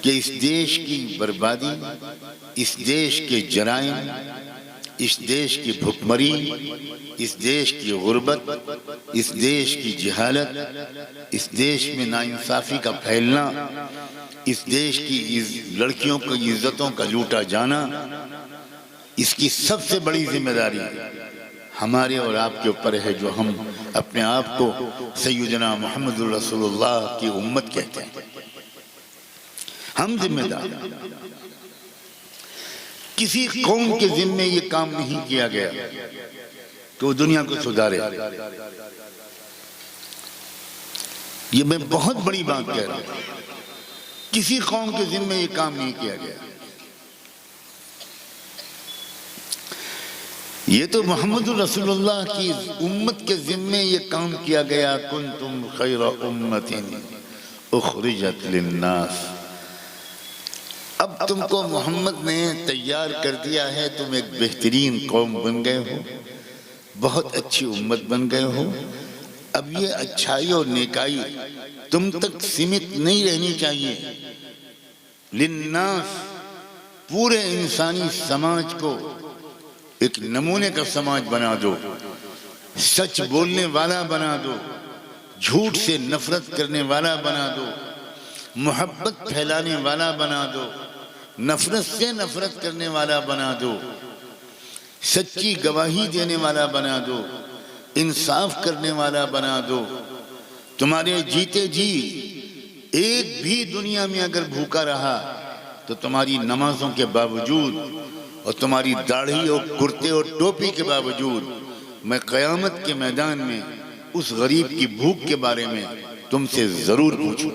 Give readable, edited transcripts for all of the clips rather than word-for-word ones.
کہ اس دیش کی بربادی، اس دیش کے جرائم، اس دیش کی بھکمری، اس دیش کی غربت، اس دیش کی جہالت، اس دیش میں ناانصافی کا پھیلنا، اس دیش کی لڑکیوں کی عزتوں کا لوٹا جانا، اس کی سب سے بڑی ذمہ داری ہمارے اور آپ کے اوپر ہے، جو ہم اپنے آپ کو سیدنا محمد رسول اللہ کی امت کہتے ہیں۔ ہم ذمہ دار۔ کسی قوم کے ذمے یہ کام نہیں کیا گیا کہ وہ دنیا کو سدھارے۔ یہ میں بہت بڑی بات کہہ رہا ہوں، کسی قوم کے ذمے یہ کام نہیں کیا گیا۔ یہ تو محمد رسول اللہ کی امت کے ذمے یہ کام کیا گیا، کنتم خیر امت اخرجت للناس۔ اب تم کو محمد نے تیار کر دیا ہے، تم ایک بہترین قوم بن گئے ہو، بہت اچھی امت بن گئے ہو۔ اب یہ اچھائی اور نیکائی تم تک سمت نہیں رہنی چاہیے، للناس، پورے انسانی سماج کو ایک نمونے کا سماج بنا دو، سچ بولنے والا بنا دو، جھوٹ سے نفرت کرنے والا بنا دو، محبت پھیلانے والا بنا دو، نفرت سے نفرت کرنے والا بنا دو، سچی گواہی دینے والا بنا دو، انصاف کرنے والا بنا دو۔ تمہارے جیتے جی ایک بھی دنیا میں اگر بھوکا رہا تو تمہاری نمازوں کے باوجود اور تمہاری داڑھی اور کرتے اور ٹوپی کے باوجود میں قیامت کے میدان میں اس غریب کی بھوک کے بارے میں تم سے ضرور پوچھوں۔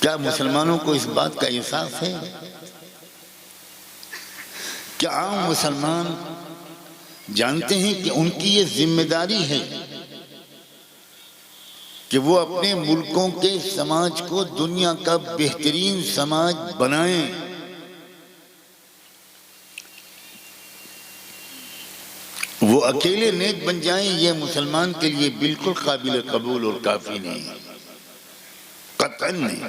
کیا مسلمانوں کو اس بات کا احساس ہے؟ کیا عام مسلمان جانتے ہیں کہ ان کی یہ ذمہ داری ہے کہ وہ اپنے ملکوں کے سماج کو دنیا کا بہترین سماج بنائیں؟ وہ اکیلے نیک بن جائیں، یہ مسلمان کے لیے بالکل قابل قبول اور کافی نہیں، قطعاً نہیں۔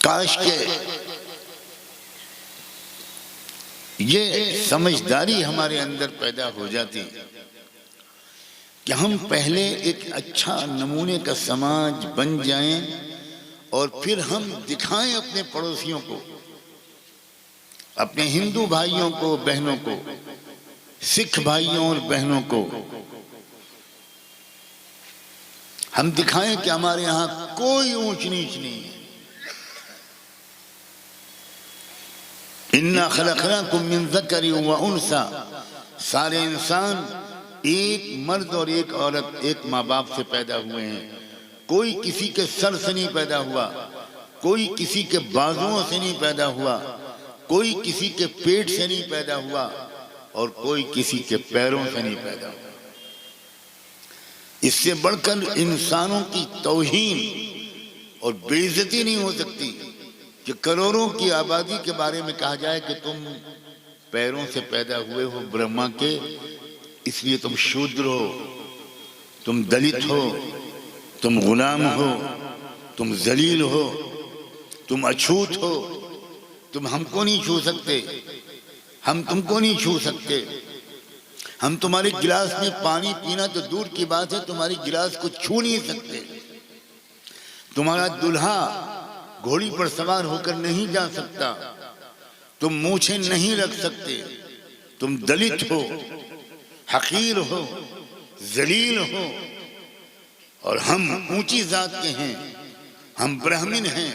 کاش کہ یہ سمجھداری ہمارے اندر پیدا ہو جاتی کہ ہم پہلے ایک اچھا نمونے کا سماج بن جائیں اور پھر ہم دکھائیں اپنے پڑوسیوں کو، اپنے ہندو بھائیوں کو، بہنوں کو، سکھ بھائیوں اور بہنوں کو ہم دکھائیں کہ ہمارے ہاں کوئی اونچ نیچ نہیں ہے۔ اِنَّا خَلَقْنَاكُم مِّن ذَكَرٍ وَأُنثَىٰ، سارے انسان ایک مرد اور ایک عورت، ایک ماں باپ سے پیدا ہوئے ہیں۔ کوئی کسی کے سر سے نہیں پیدا ہوا، کوئی کسی کے بازوؤں سے نہیں پیدا ہوا، کوئی کسی کے پیٹ سے نہیں پیدا ہوا اور کوئی کسی کے پیروں سے نہیں پیدا ہوا۔ اس سے بڑھ کر انسانوں کی توہین اور بے عزتی نہیں ہو سکتی کہ کروڑوں کی آبادی کے بارے میں کہا جائے کہ تم پیروں سے پیدا ہوئے ہو برہما کے، اس لیے تم شودر ہو، تم دلت ہو، تم غلام ہو، تم ذلیل ہو، تم اچھوت ہو، تم ہم کو نہیں چھو سکتے، ہم تم کو نہیں چھو سکتے، ہم تمہارے گلاس میں پانی پینا تو دور کی بات ہے، تمہاری گلاس کو چھو نہیں سکتے، تمہارا دلہا گھوڑی پر سوار ہو کر نہیں جا سکتا، تم مونچھیں نہیں رکھ سکتے، تم دلت ہو، حقیر ہو، ذلیل ہو، اور ہم اونچی ذات کے ہیں، ہم برہمن ہیں،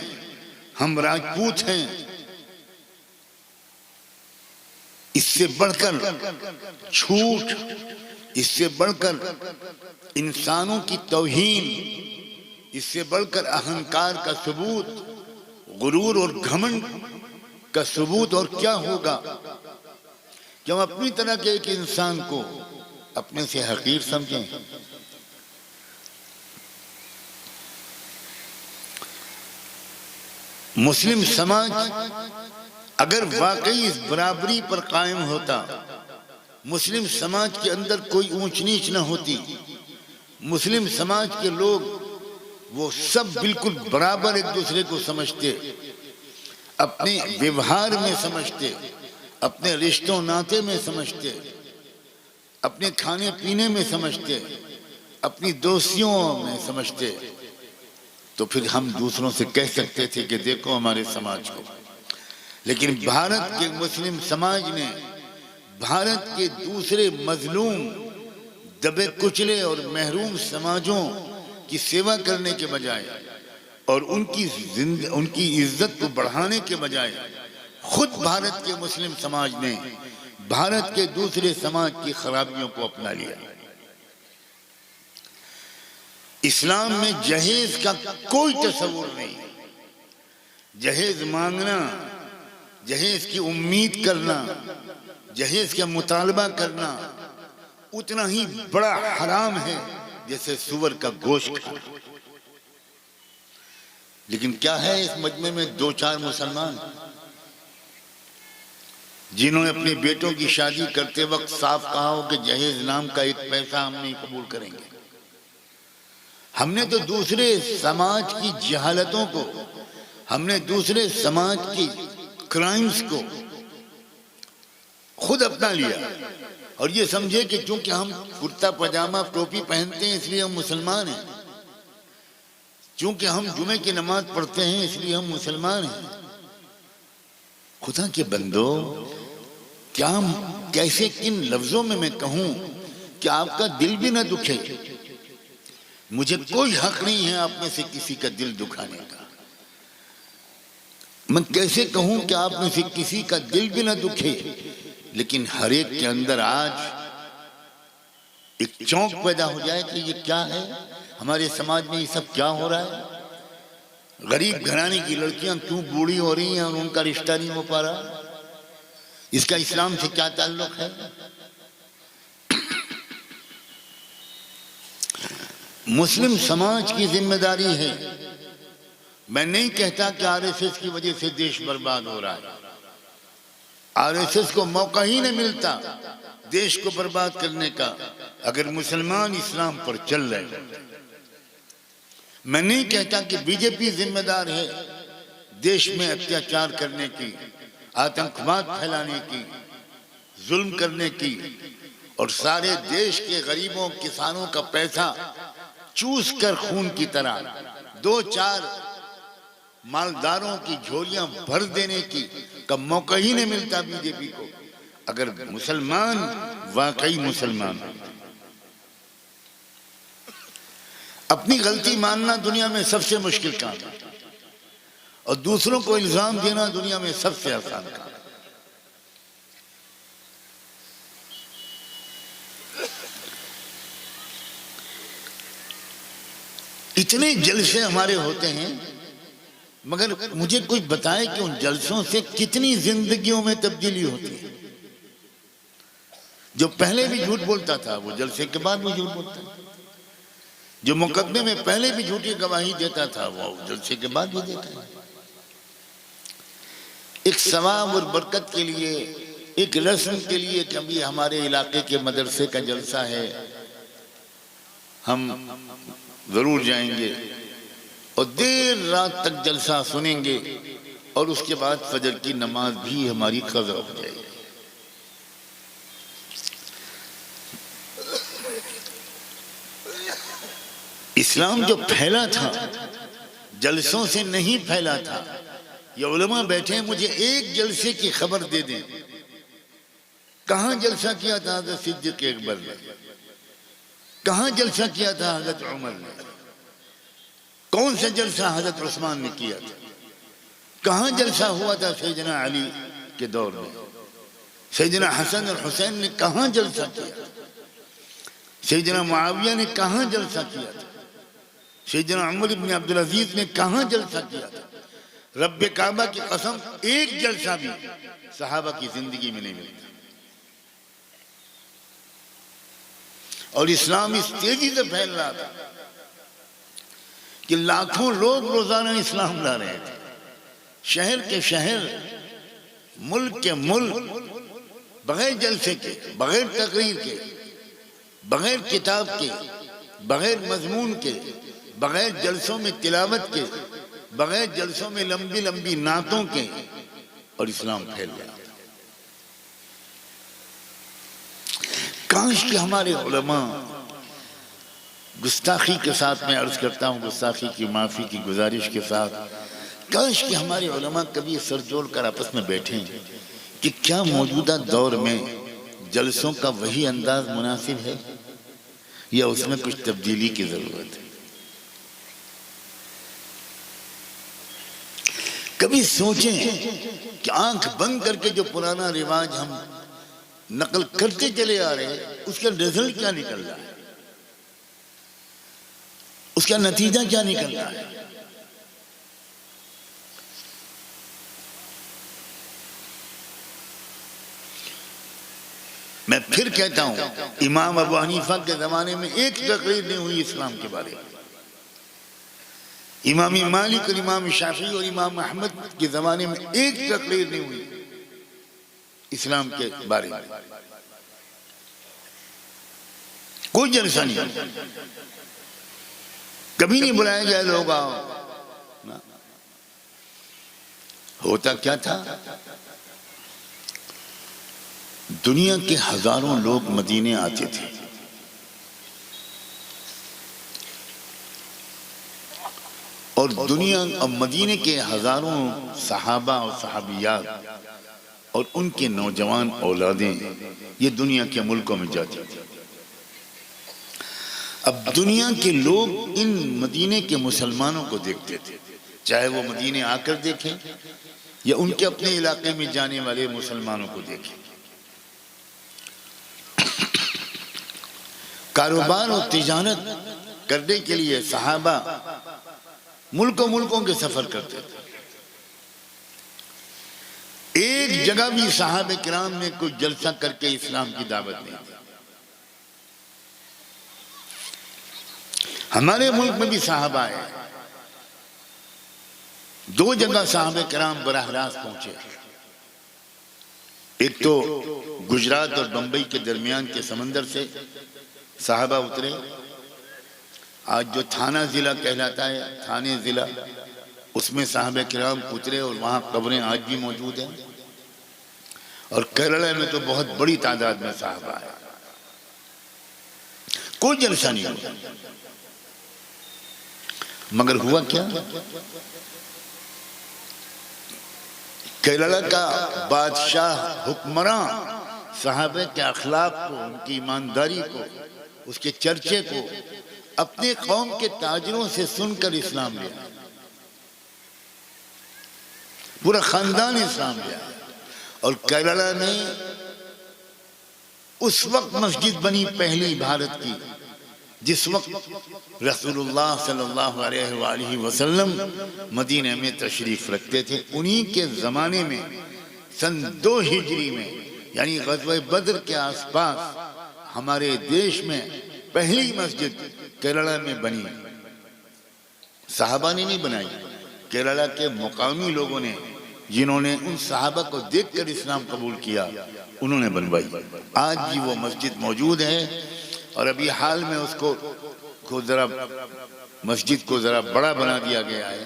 ہم راجپوت ہیں۔ اس سے بڑھ کر جھوٹ، اس سے بڑھ کر انسانوں کی توہین، اس سے بڑھ کر اہنکار کا ثبوت، غرور اور گھمنڈ کا ثبوت اور کیا ہوگا کہ ہم اپنی طرح کے ایک انسان کو اپنے سے حقیر سمجھیں۔ مسلم سماج اگر واقعی اس برابری پر قائم ہوتا، مسلم سماج کے اندر کوئی اونچ نیچ نہ ہوتی، مسلم سماج کے لوگ وہ سب بالکل برابر ایک دوسرے کو سمجھتے، اپنے ویوہار میں سمجھتے، اپنے رشتوں ناطے میں سمجھتے، اپنے کھانے پینے میں سمجھتے، اپنی دوستیوں میں سمجھتے، تو پھر ہم دوسروں سے کہہ سکتے تھے کہ دیکھو ہمارے سماج کو۔ لیکن بھارت کے مسلم سماج نے بھارت کے دوسرے مظلوم، دبے کچلے اور محروم سماجوں کی سیوا کرنے کے بجائے اور ان کی عزت کو بڑھانے کے بجائے خود بھارت کے مسلم سماج نے بھارت کے دوسرے سماج کی خرابیوں کو اپنا لیا۔ اسلام میں جہیز کا کوئی تصور نہیں۔ جہیز مانگنا، جہیز کی امید کرنا، جہیز کا مطالبہ کرنا اتنا ہی بڑا حرام ہے جیسے سور کا گوشت کھانا۔ لیکن کیا ہے اس مجمع میں دو چار مسلمان جنہوں نے اپنے بیٹوں کی شادی کرتے وقت صاف کہا ہو کہ جہیز نام کا ایک پیسہ ہم نہیں قبول کریں گے۔ ہم نے تو دوسرے سماج کی جہالتوں کو، ہم نے دوسرے سماج کی کرائمز کو خود اپنا لیا اور یہ سمجھے کہ چونکہ ہم کرتا پاجامہ ٹوپی پہنتے ہیں اس لیے ہم مسلمان ہیں، چونکہ ہم جمعے کی نماز پڑھتے ہیں اس لیے ہم مسلمان ہیں۔ خدا کے بندو، کیا کیسے کن لفظوں میں کہوں کہ آپ کا دل بھی نہ دکھے؟ مجھے کوئی حق نہیں ہے آپ میں سے کسی کا دل دکھانے کا۔ میں کیسے کہوں کہ آپ میں سے کسی کا دل بھی نہ دکھے، لیکن ہر ایک کے اندر آج ایک چونک پیدا ہو جائے کہ یہ کیا ہے، ہمارے سماج میں یہ سب کیا ہو رہا ہے؟ غریب گھرانے کی لڑکیاں کیوں بوڑھی ہو رہی ہیں اور ان کا رشتہ نہیں ہو پا رہا؟ اس کا اسلام سے کیا تعلق ہے؟ مسلم سماج کی ذمہ داری ہے۔ میں نہیں کہتا کہ آر ایس ایس کی وجہ سے دیش برباد ہو رہا ہے۔ آر ایس ایس کو موقع ہی نہیں ملتا دیش کو برباد کرنے کا اگر مسلمان اسلام پر چل رہے ہیں۔ میں نہیں کہتا کہ بی جے پی ذمہ دار ہے دیش میں اتیاچار کرنے کی، آتنکواد پھیلانے کی، ظلم کرنے کی اور سارے دیش کے غریبوں کسانوں کا پیسہ چوس کر خون کی طرح دو چار مالداروں کی جھولیاں بھر دینے کی کا موقع ہی نہیں ملتا بی جے پی کو اگر مسلمان واقعی مسلمان ہیں۔ اپنی غلطی ماننا دنیا میں سب سے مشکل کام ہے اور دوسروں کو الزام دینا دنیا میں سب سے آسان کام ہے۔ اتنے جلسے ہمارے ہوتے ہیں مگر مجھے کوئی بتائے کہ ان جلسوں سے کتنی زندگیوں میں تبدیلی ہوتی ہے۔ جو پہلے بھی جھوٹ بولتا تھا وہ جلسے کے بعد بھی جھوٹ بولتا ہے، جو مقدمے میں پہلے بھی جھوٹی گواہی دیتا تھا وہ جلسے کے بعد بھی دیتا ہے۔ ایک ثواب اور برکت کے لیے، ایک رسم کے لیے کہ ابھی ہمارے علاقے کے مدرسے کا جلسہ ہے، ہم ضرور جائیں گے اور دیر رات تک جلسہ سنیں گے اور اس کے بعد فجر کی نماز بھی ہماری قضا ہو جائے گی۔ اسلام جو پھیلا تھا جلسوں سے نہیں پھیلا تھا۔ یہ علماء بیٹھے ہیں، مجھے ایک جلسے کی خبر دے دیں کہاں جلسہ کیا تھا حضرت صدیق اکبر نے، کہاں جلسہ کیا تھا حضرت عمر نے، کون سا جلسہ حضرت عثمان نے کیا تھا، کہاں جلسہ ہوا تھا سیدنا علی کے دور میں، سیدنا حسن اور حسین نے کہاں جلسہ کیا تھا، سیدنا معاویہ نے کہاں جلسہ کیا تھا، سیدنا عمر بن عبدالعزیز نے کہاں جلسہ کیا تھا۔ رب کعبہ کی قسم ایک جلسہ بھی صحابہ کی زندگی میں نہیں ملتا۔ اور اسلام اس تیزی سے پھیل رہا تھا کہ لاکھوں لوگ روزانہ اسلام لا رہے تھے، شہر کے شہر ملک کے ملک بغیر جلسے کے، بغیر تقریر کے، بغیر کتاب کے، بغیر مضمون کے، بغیر جلسوں میں تلاوت کے، بغیر جلسوں میں لمبی لمبی نعتوں کے، اور اسلام پھیل گیا۔ کاش کہ ہمارے علماء، گستاخی کے ساتھ میں عرض کرتا ہوں، گستاخی کی معافی کی گزارش کے ساتھ، کاش کہ ہمارے علماء کبھی سر جوڑ کر آپس میں بیٹھیں کہ کیا موجودہ دور میں جلسوں کا وہی انداز مناسب ہے یا اس میں کچھ تبدیلی کی ضرورت ہے۔ کبھی سوچیں کہ آنکھ بند کر کے جو پرانا رواج ہم نقل کرتے چلے آ رہے ہیں، اس کا رزلٹ کیا نکل رہا ہے، اس کا نتیجہ کیا نکل رہا ہے۔ میں پھر کہتا ہوں، امام ابو حنیفہ کے زمانے میں ایک تقریر نہیں ہوئی اسلام کے بارے میں۔ امام مالک اور امام شافعی اور امام احمد کے زمانے میں ایک تقریر نہیں ہوئی اسلام کے بارے میں، کوئی جلسہ نہیں، کبھی نہیں بلایا گیا لوگ آؤ۔ ہوتا کیا تھا، دنیا کے ہزاروں لوگ مدینے آتے تھے، اور دنیا اور مدینے کے ہزاروں صحابہ اور صحابیات اور ان کے نوجوان اولادیں یہ دنیا کے ملکوں میں جاتی تھی۔ اب دنیا کے لوگ ان مدینے کے مسلمانوں کو دیکھتے تھے، چاہے وہ مدینے آ کر دیکھیں یا ان کے اپنے علاقے میں جانے والے مسلمانوں کو دیکھیں۔ کاروبار اور تجارت کرنے کے لیے صحابہ ملکوں کے سفر کرتے تھے۔ ایک جگہ بھی صحابہ کرام نے کوئی جلسہ کر کے اسلام کی دعوت نہیں دی۔ ہمارے ملک میں بھی صحابہ آئے، دو جگہ صحابہ کرام براہ راست پہنچے۔ ایک تو گجرات اور بمبئی کے درمیان کے سمندر سے صحابہ اترے، آج جو تھانہ ضلع کہلاتا ہے، تھانے ضلع، اس میں صحابہ کرام اترے اور وہاں قبریں آج بھی موجود ہیں۔ اور کیرلا میں تو بہت بڑی تعداد میں صحابہ آئے، کوئی جلسہ نہیں ہوا، مگر ہوا کیا، کیرلا کا بادشاہ حکمراں صحابہ کے اخلاق کو، ان کی ایمانداری کو، اس کے چرچے کو اپنے قوم کے تاجروں سے سن کر اسلام لیا، پورا خاندان اسلام لیا۔ اور کیرلا میں اس وقت مسجد بنی پہلی بھارت کی، جس وقت رسول اللہ صلی اللہ علیہ وآلہ وسلم مدینہ میں تشریف رکھتے تھے۔ انہی کے زمانے میں سن 2 ہجری میں، یعنی غزوہ بدر کے آس پاس، ہمارے دیش میں پہلی مسجد کیرلا میں بنی۔ صحابہ نے نہیں بنائی، کیرلا کے مقامی لوگوں نے، جنہوں نے ان صحابہ کو دیکھ کر اسلام قبول کیا، انہوں نے بنوائی۔ آج بھی وہ مسجد موجود ہے، اور ابھی حال میں اس کو ذرا مسجد کو ذرا بڑا بنا دیا گیا ہے،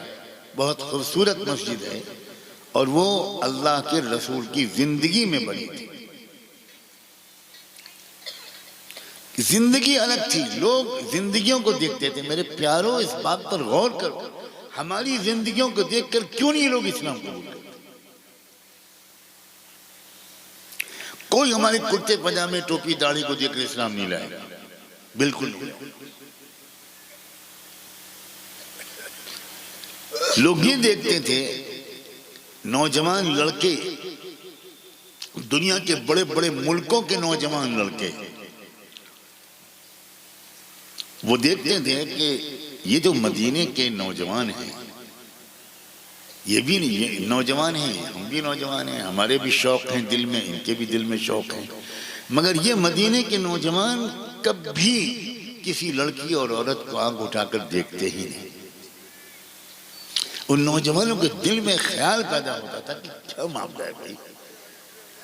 بہت خوبصورت مسجد ہے، اور وہ اللہ کے رسول کی زندگی میں بنی تھی۔ زندگی الگ تھی، لوگ زندگیوں کو دیکھتے تھے۔ میرے پیاروں، اس بات پر غور کرو، ہماری زندگیوں کو دیکھ کر کیوں نہیں لوگ اسلام قبول کرتے؟ کوئی ہمارے کرتے پجامے ٹوپی داڑھی کو دیکھ کر اسلام نہیں لائے گا، بالکل نہیں۔ لوگ یہ دیکھتے تھے، نوجوان لڑکے، دنیا کے بڑے بڑے ملکوں کے نوجوان لڑکے، وہ دیکھتے تھے کہ یہ جو مدینے کے نوجوان ہیں، یہ بھی نوجوان ہیں، ہم بھی نوجوان ہیں، ہمارے بھی شوق ہیں دل میں، ان کے بھی دل میں شوق ہیں، مگر یہ مدینے کے نوجوان کبھی کسی لڑکی اور عورت کو آنکھ اٹھا کر دیکھتے ہی نہیں۔ ان نوجوانوں کے دل میں خیال پیدا ہوتا تھا کہ کیا معاملہ ہے بھائی،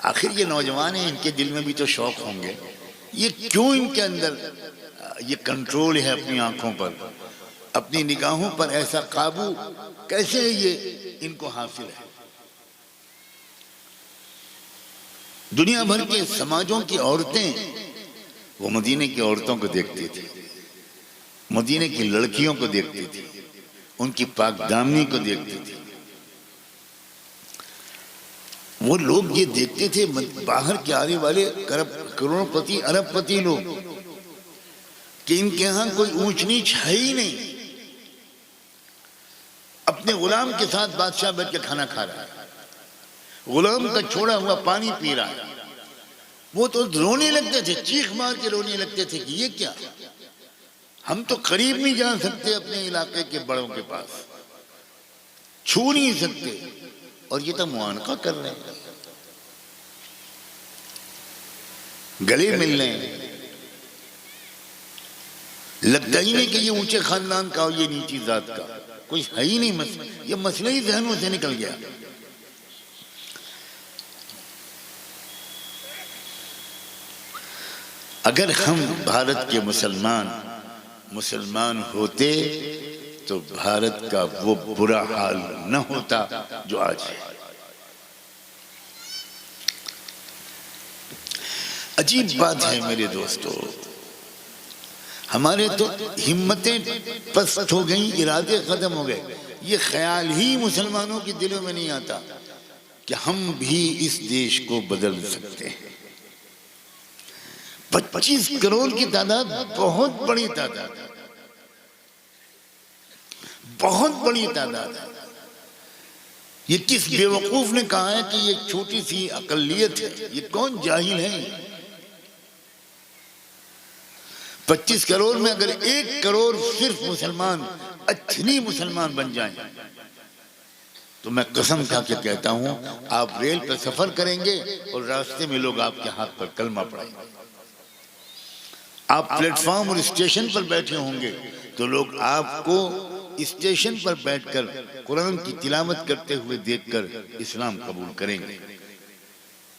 آخر یہ نوجوان ہیں، ان کے دل میں بھی تو شوق ہوں گے، یہ کیوں ان کے اندر یہ کنٹرول ہے اپنی آنکھوں پر، اپنی نگاہوں پر ایسا قابو کیسے یہ ان کو حاصل ہے؟ دنیا بھر کے سماجوں کی عورتیں وہ مدینے کی عورتوں کو دیکھتی تھی، مدینے کی لڑکیوں کو دیکھتی تھی، ان کی پاک دامنی کو دیکھتی تھی۔ وہ لوگ یہ دیکھتے تھے باہر کے آنے والے کروڑ پتی ارب پتی لوگ کہ ان کے ہاں کوئی اونچ نیچ ہے ہی نہیں، اپنے غلام کے ساتھ بادشاہ بیٹھ کے کھانا کھا رہا ہے، غلام کا چھوڑا ہوا پانی پی رہا ہے۔ وہ تو رونے لگتے تھے، چیخ مار کے رونے لگتے تھے کہ یہ کیا، ہم تو قریب نہیں جا سکتے اپنے علاقے کے بڑوں کے پاس، چھو نہیں سکتے، اور یہ تو معانقہ کر رہے ہیں، گلے مل رہے ہیں۔ لگتا ہی نہیں کہ یہ اونچے خاندان کا اور یہ نیچی ذات کا، کوئی ہے ہی نہیں، یہ مسئلہ ہی ذہنوں سے نکل گیا۔ اگر ہم بھارت کے مسلمان ہوتے تو بھارت کا وہ برا حال نہ ہوتا جو آج ہے۔ عجیب بات ہے میرے دوستو، ہمارے تو ہمتیں پست ہو گئیں، ارادے ختم ہو گئے، یہ خیال ہی مسلمانوں کے دلوں میں نہیں آتا کہ ہم بھی اس دیش کو بدل سکتے ہیں۔ 25 کروڑ کی تعداد بہت بڑی تعداد ہے، بہت بڑی تعداد ہے۔ یہ کس بیوقوف نے کہا ہے کہ یہ چھوٹی سی اقلیت ہے؟ یہ کون جاہل ہے؟ 25 کروڑ میں اگر 1 کروڑ صرف مسلمان، اچھلی مسلمان بن جائیں تو میں قسم کھا کے کہتا ہوں آپ ریل پر سفر کریں گے اور راستے میں لوگ آپ کے ہاتھ پر کلمہ پڑھیں گے، آپ پلیٹ فارم اور اسٹیشن پر بیٹھے ہوں گے تو لوگ آپ کو اسٹیشن پر بیٹھ کر قرآن کی تلاوت کرتے ہوئے دیکھ کر اسلام قبول کریں گے۔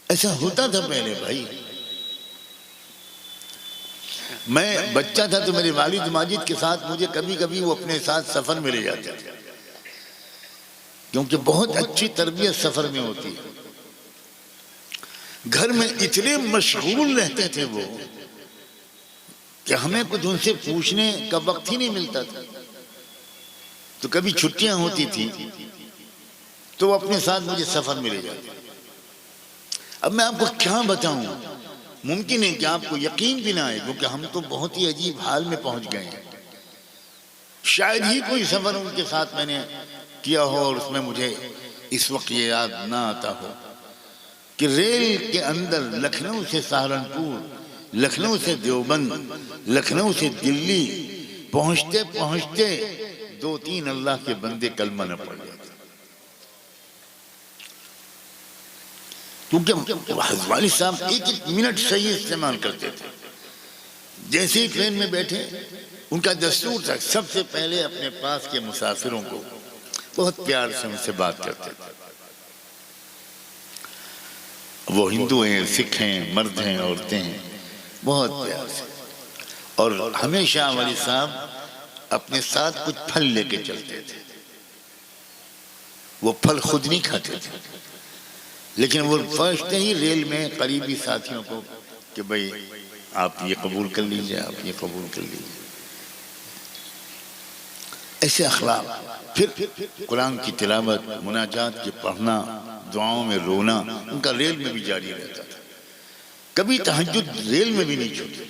ایسا ہوتا تھا پہلے بھائی، میں بچہ تھا تو میرے والد ماجد کے ساتھ مجھے کبھی کبھی وہ اپنے ساتھ سفر میں لے جاتے تھے، کیونکہ بہت اچھی تربیت سفر میں ہوتی ہے۔ گھر میں اتنے مشغول رہتے تھے وہ کہ ہمیں کچھ ان سے پوچھنے کا وقت ہی نہیں ملتا تھا، تو کبھی چھٹیاں ہوتی تھی تو وہ اپنے ساتھ مجھے سفر میں لے جاتے۔ اب میں آپ کو کیا بتاؤں، ممکن ہے کہ آپ کو یقین بھی نہ آئے، کیونکہ ہم تو بہت ہی عجیب حال میں پہنچ گئے ہیں۔ شاید ہی کوئی سفر ان کے ساتھ میں نے کیا ہو اور اس میں مجھے اس وقت یہ یاد نہ آتا ہو کہ ریل کے اندر لکھنؤ سے سہارنپور، لکھنؤ سے دیوبند، لکھنؤ سے دلی پہنچتے پہنچتے 2-3 اللہ کے بندے کلمہ نہ پڑھ جاتے، کیونکہ والد صاحب ایک منٹ صحیح استعمال کرتے تھے۔ جیسے ہی ٹرین میں بیٹھے ان کا دستور تھا سب سے پہلے اپنے پاس کے مسافروں کو بہت پیار سے ان سے بات کرتے تھے، وہ ہندو ہیں، سکھ ہیں، مرد ہیں، عورتیں ہیں، بہت پیار سے۔ اور ہمیشہ والد صاحب اپنے ساتھ کچھ پھل لے کے چلتے تھے، وہ پھل خود نہیں کھاتے تھے، لیکن وہ پہنچتے ہی ریل میں قریبی ساتھیوں کو کہ بھئی آپ یہ قبول کر لیجئے، آپ یہ قبول کر لیجئے۔ ایسے اخلاق، پھر قرآن کی تلاوت، مناجات کے پڑھنا، دعاؤں میں رونا ان کا ریل میں بھی جاری رہتا تھا، کبھی تہجد ریل میں بھی نہیں چھوٹی۔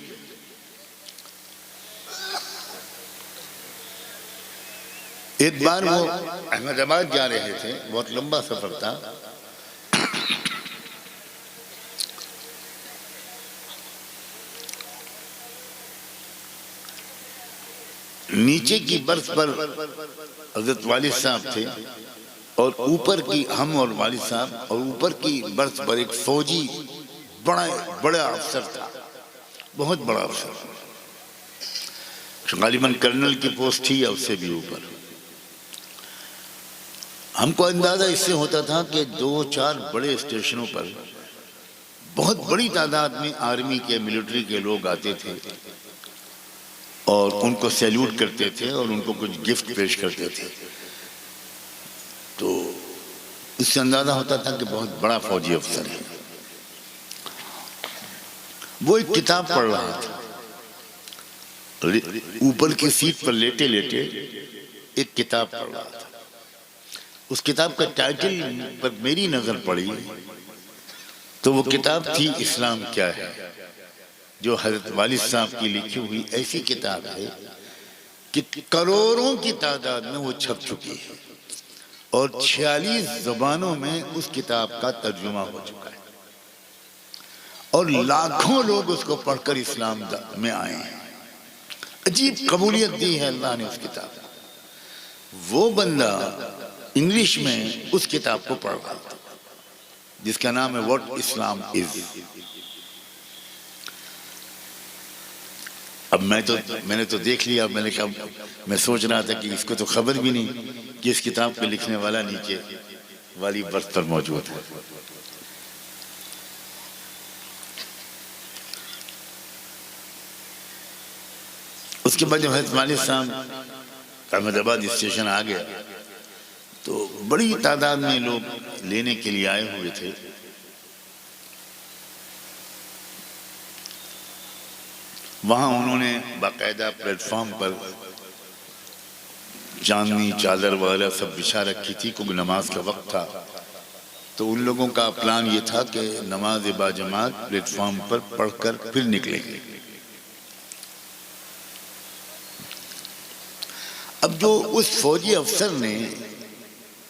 ایک بار وہ احمد آباد جا رہے تھے، بہت لمبا سفر تھا، نیچے کی برث پر حضرت والد صاحب تھے اور اوپر کی ہم اور والد صاحب، اور اوپر کی برث پر ایک فوجی بڑا افسر تھا، بہت بڑا افسر، غالباً کرنل کی پوسٹ تھی یا اس سے بھی اوپر۔ ہم کو اندازہ اس سے ہوتا تھا کہ 2-4 بڑے اسٹیشنوں پر بہت بڑی تعداد میں آرمی کے ملٹری کے لوگ آتے تھے اور ان کو سیلوٹ کرتے تھے اور ان کو کچھ گفٹ پیش کرتے تھے. تو اس سے اندازہ ہوتا تھا کہ بہت بڑا فوجی افسر ہے. وہ ایک کتاب پڑھ رہا تھا, اوپر کی سیٹ پر لیٹے لیٹے ایک کتاب پڑھ رہا تھا. اس کتاب کا ٹائٹل پر میری نظر پڑی تو وہ کتاب تھی اسلام کیا ہے, جو حضرت والد صاحب کی لکھی ہوئی ایسی کتاب ہے کہ کروڑوں کی تعداد میں وہ چھپ چکی ہے اور 46 زبانوں میں اس کتاب کا ترجمہ ہو چکا ہے اور لاکھوں لوگ اس کو پڑھ کر اسلام میں آئے ہیں. عجیب قبولیت دی ہے اللہ نے اس کتاب کو. وہ بندہ انگلش میں اس کتاب کو پڑھ رہا تھا جس کا نام ہے واٹ اسلام از. اب میں نے تو دیکھ لیا. میں نے کہا, میں سوچ رہا تھا کہ اس کو تو خبر بھی نہیں کہ اس کتاب پہ لکھنے والا نیچے والی برث پر موجود ہے. اس کے بعد جب حضرت والد صاحب احمد آباد اسٹیشن آ گیا تو بڑی تعداد میں لوگ لینے کے لیے آئے ہوئے تھے. وہاں انہوں نے باقاعدہ پلیٹ فارم پر چاندنی چادر وغیرہ سب بچھا رکھی تھی کیونکہ نماز کا وقت تھا. تو ان لوگوں کا پلان یہ تھا کہ نماز باجماعت پلیٹ فارم پر پڑھ کر پھر نکلیں گے. اب جو اس فوجی افسر نے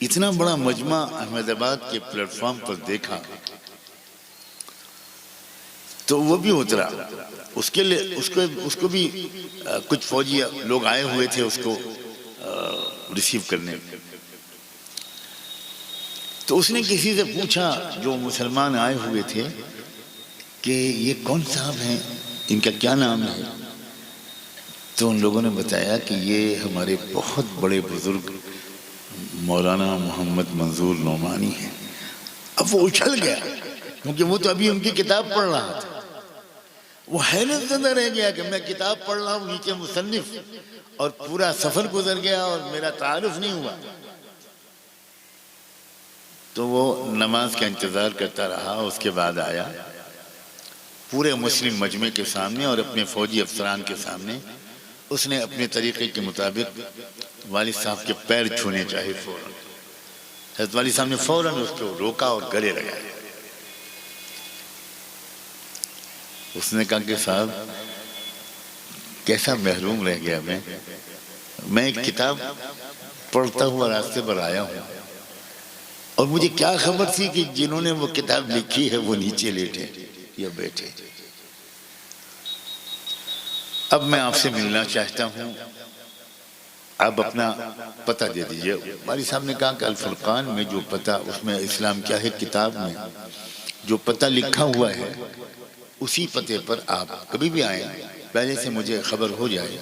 اتنا بڑا مجمع احمد آباد کے پلیٹ فارم پر دیکھا تو وہ بھی اترا. اس کے لیے اس کو بھی کچھ فوجی لوگ آئے ہوئے تھے اس کو ریسیو کرنے. تو اس نے کسی سے پوچھا جو مسلمان آئے ہوئے تھے کہ یہ کون صاحب ہیں, ان کا کیا نام ہے؟ تو ان لوگوں نے بتایا کہ یہ ہمارے بہت بڑے بزرگ مولانا محمد منظور نعمانی ہیں. اب وہ اچھل گیا کیونکہ وہ تو ابھی ان کی کتاب پڑھ رہا تھا. وہ حیرت زدہ رہ گیا کہ میں کتاب پڑھ رہا ہوں, نیچے مصنف, اور پورا سفر گزر گیا اور میرا تعارف نہیں ہوا. تو وہ نماز کا انتظار کرتا رہا. اس کے بعد آیا پورے مسلم مجمع کے سامنے اور اپنے فوجی افسران کے سامنے. اس نے اپنے طریقے کے مطابق والد صاحب کے پیر چھونے چاہے فوراً. حضرت والد صاحب نے فوراً اس کو روکا اور گلے لگایا. اس نے کہا کہ صاحب کیسا محروم رہ گیا میں ایک کتاب پڑھتا ہوا راستے پر آیا ہوں اور مجھے کیا خبر تھی کہ جنہوں نے وہ کتاب لکھی ہے وہ نیچے لیٹے یا بیٹھے. اب میں آپ سے ملنا چاہتا ہوں, آپ اپنا پتہ دے دیجئے. والد صاحب نے کہا کہ الفرقان میں جو پتہ, اس میں اسلام کیا ہے کتاب میں جو پتہ لکھا ہوا ہے اسی پتے پر آپ کبھی بھی آئیں, پہلے سے مجھے خبر ہو جائے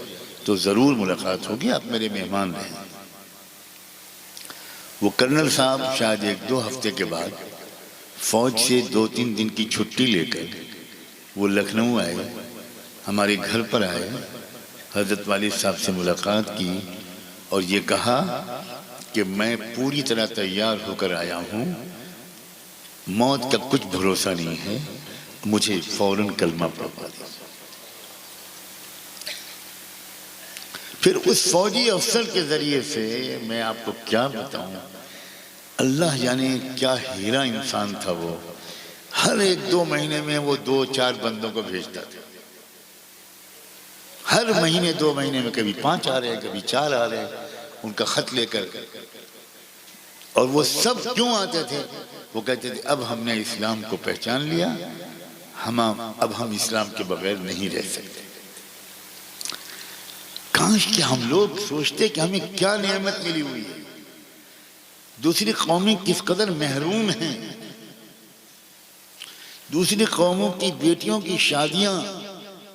تو ضرور ملاقات ہوگی, آپ میرے مہمان رہیں. وہ کرنل صاحب شاید 1-2 ہفتے کے بعد فوج سے 2-3 دن کی چھٹی لے کر وہ لکھنؤ آئے, ہمارے گھر پر آئے, حضرت والد صاحب سے ملاقات کی اور یہ کہا کہ میں پوری طرح تیار ہو کر آیا ہوں, موت کا کچھ بھروسہ نہیں ہے, مجھے فوراً کلمہ پڑھوا دیں. پھر اس فوجی افسر کے ذریعے سے میں آپ کو کیا بتاؤں, اللہ جانے کیا ہیرا انسان تھا وہ. ہر 1-2 مہینے میں وہ 2-4 بندوں کو بھیجتا تھا. ہر مہینے 2 مہینے میں کبھی 5 آ رہے, کبھی 4 آ رہے, ان کا خط لے کر. اور وہ سب کیوں آتے تھے؟ وہ کہتے تھے اب ہم نے اسلام کو پہچان لیا, اب ہم اسلام کے بغیر نہیں رہ سکتے. کاش کہ ہم لوگ سوچتے کہ ہمیں کیا نعمت ملی ہوئی ہے, دوسری قومیں کس قدر محروم ہیں, دوسری قوموں کی بیٹیوں کی شادیاں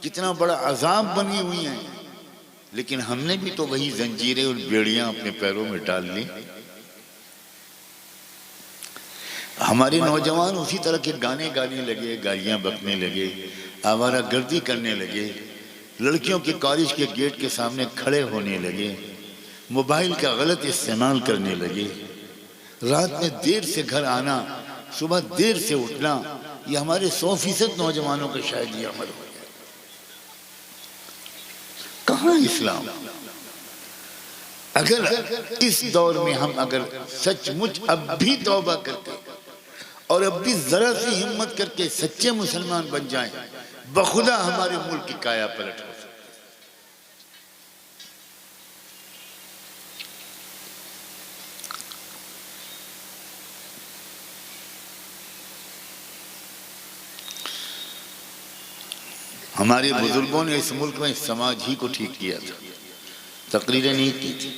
کتنا بڑا عذاب بنی ہوئی ہیں, لیکن ہم نے بھی تو وہی زنجیریں اور بیڑیاں اپنے پیروں میں ڈال لی. ہمارے نوجوان اسی طرح کے گانے گانے لگے، گالیاں بکنے لگے، آوارہ گردی کرنے لگے، لڑکیوں کے کالج کے گیٹ کے سامنے کھڑے ہونے لگے، موبائل کا غلط استعمال کرنے لگے، رات میں دیر سے گھر آنا، صبح دیر سے اٹھنا، یہ ہمارے 100% نوجوانوں کا شاید یہ عمل ہو گیا۔ کہاں اسلام؟ اگر اس دور میں ہم اگر سچ مچ اب بھی توبہ کرتے اور اب بھی ذرا سی ہمت کر کے سچے مسلمان بن جائیں، بخدا ہمارے ملک کی کایا پلٹ ہو سکتی۔ ہمارے بزرگوں نے اس ملک میں سماج ہی کو ٹھیک کیا تھا، تقریریں نہیں کی تھی۔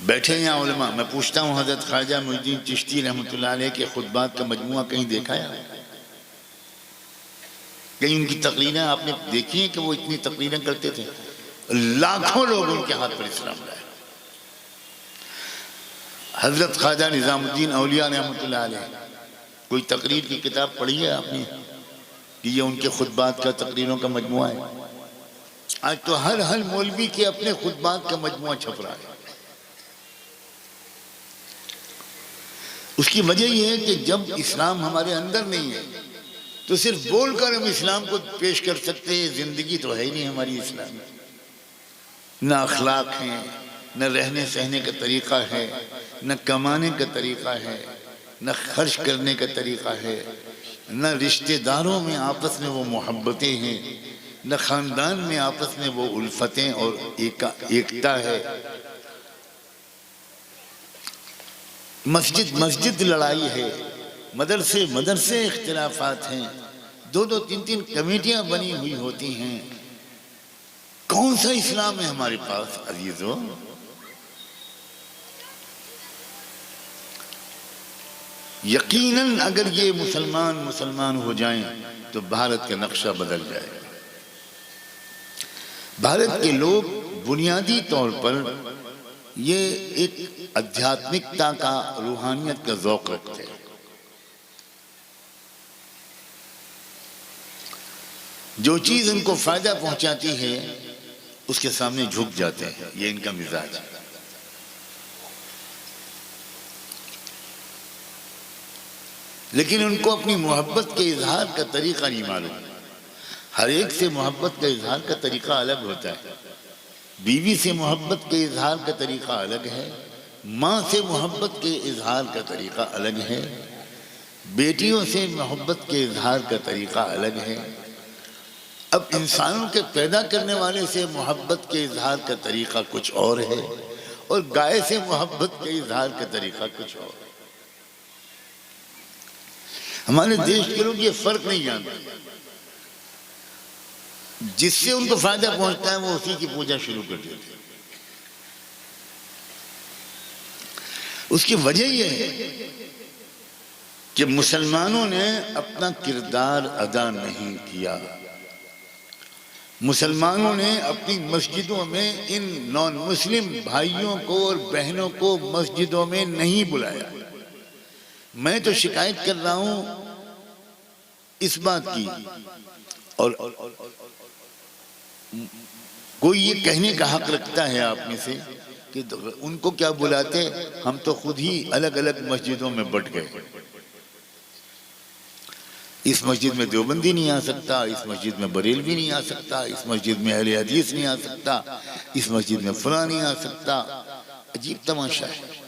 بیٹھے ہیں علماء، میں پوچھتا ہوں حضرت خواجہ معین الدین چشتی رحمۃ اللہ علیہ کے خطبات کا مجموعہ کہیں دیکھا ہے؟ کہیں ان کی تقریریں آپ نے دیکھی ہیں کہ وہ اتنی تقریریں کرتے تھے؟ لاکھوں لوگ ان کے ہاتھ پر اسلام لائے۔ حضرت خواجہ نظام الدین اولیاء رحمۃ اللہ علیہ، کوئی تقریر کی کتاب پڑھی ہے آپ نے کہ یہ ان کے خطبات کا تقریروں کا مجموعہ ہے؟ آج تو ہر مولوی کے اپنے خطبات کا مجموعہ چھپ رہا ہے۔ اس کی وجہ یہ ہے کہ جب اسلام ہمارے اندر نہیں ہے تو صرف بول کر ہم اسلام کو پیش کر سکتے ہیں، زندگی تو ہے ہی نہیں ہماری اسلام میں۔ نہ اخلاق ہیں، نہ رہنے سہنے کا طریقہ ہے، نہ کمانے کا طریقہ ہے، نہ خرچ کرنے کا طریقہ ہے، نہ رشتہ داروں میں آپس میں وہ محبتیں ہیں، نہ خاندان میں آپس میں وہ الفتیں اور ایکتا ہے۔ مسجد لڑائی ہے، مدرسے اختلافات ہیں، 2 3 کمیٹیاں بنی ہوئی ہوتی ہیں۔ کون سا اسلام ہے ہمارے پاس عزیزو؟ یقیناً اگر یہ مسلمان ہو جائیں تو بھارت کا نقشہ بدل جائے گا۔ بھارت کے لوگ بنیادی طور پر یہ ایک ادھیاتمکتا کا، روحانیت کا ذوق رکھتے ہیں۔ جو چیز ان کو فائدہ پہنچاتی ہے اس کے سامنے جھک جاتے ہیں، یہ ان کا مزاج ہے۔ لیکن ان کو اپنی محبت کے اظہار کا طریقہ نہیں معلوم۔ ہر ایک سے محبت کا اظہار کا طریقہ الگ ہوتا ہے۔ بیوی سے محبت کے اظہار کا طریقہ الگ ہے، ماں سے محبت کے اظہار کا طریقہ الگ ہے، بیٹیوں سے محبت کے اظہار کا طریقہ الگ ہے۔ اب انسانوں کے پیدا کرنے والے سے محبت کے اظہار کا طریقہ کچھ اور ہے، اور گائے سے محبت کے اظہار کا طریقہ کچھ اور ہے۔ ہمارے دیش کے لوگ یہ فرق نہیں جانتے۔ جس سے ان کو فائدہ پہنچتا ہے وہ اسی کی پوجا شروع کر دیتے ہیں۔ اس کی وجہ یہ ہے کہ مسلمانوں نے اپنا کردار ادا نہیں کیا۔ مسلمانوں نے اپنی مسجدوں میں ان نان مسلم بھائیوں کو اور بہنوں کو مسجدوں میں نہیں بلایا۔ میں تو شکایت کر رہا ہوں اس بات کی، اور کوئی یہ کہنے کا حق رکھتا ہے آپ میں سے کہ ان کو کیا بلاتے، ہم تو خود ہی الگ الگ مسجدوں میں بٹ گئے۔ اس مسجد میں دیوبندی نہیں آ سکتا، اس مسجد میں بریلوی نہیں آ سکتا، اس مسجد میں اہل حدیث نہیں آ سکتا، اس مسجد میں فلاں نہیں آ سکتا۔ عجیب تماشا ہے۔